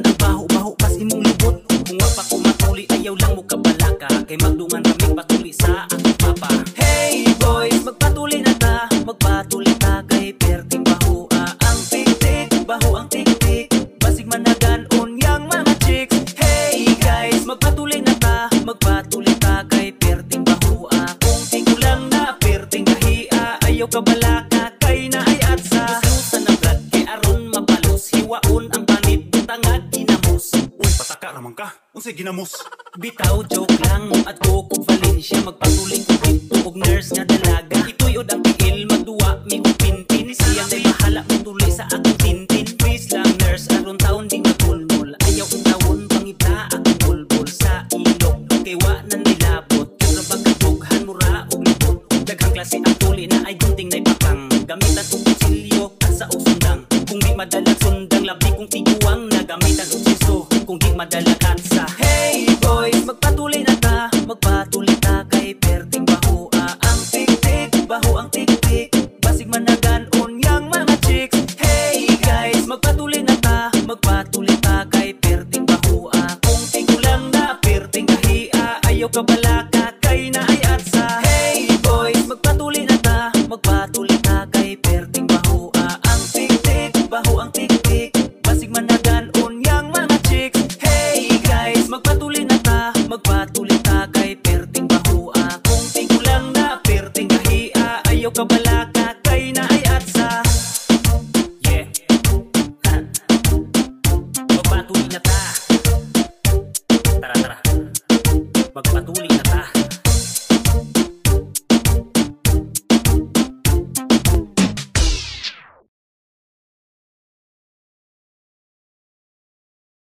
ang baho-baho pas imong libot. Kung wa pa ko matuli ayaw lang mo kabalaka, kay magdungan raming patuli sa akong papa. Hey boys, magpatuli na ta, magpatuli ta kay perting baho ang tik-tik, baho ang tik-tik, basig managan unyang mga chicks. Hey guys, magpatuli na ta, magpatuli ta kay perting baho kung tigulang na perting kahia, ayaw kabalaka kay na ay atsa. Susan ang brad kay aron mabalos, hiwaon ang panit butangag ginamos. Uy, pataka naman ka, unsay ginamos? Bitaw joke lang mo at ko kung Valencia, magpatuling ko dito og nurse nga dalaga. Ito'y od ang tiil, magduwa mi kong pintin, siyang day bahala kung tuloy sa akong tintin. Please lang nurse, aron taon di magulmol, ayaw kong tawon pangita akong bulbul sa ilog, kay wa nan nilabot. Kura bagkatughan mura og libot, daghang klase ang tuli na ay gunting na ipakang, gamitan kong kutsilyo asa og sundang. Kung di madalag sundang, labi kong tiguang na gamitan og siso, kung di madalag katsa. Hey boys, magpatuloy na ta, magpatuloy ta kay perting baho ang tik-tik, baho ang tik-tik, basig managan unyang mga chicks. Hey guys, magpatuloy na ta, magpatuloy ta kay perting baho kung tigulang na perting kahia, ayaw kabalaka kay na ay atsa. Hey boys, magpatuloy na ta, magpatuloy ta kay perting baho ang tik-tik, baho ang tik-tik, basig managan unyang mga chicks. Hey guys, magpatuloy na ta, magpatuloy ta kay perting baho kung tigulang na perting kahia, ayaw kabalaka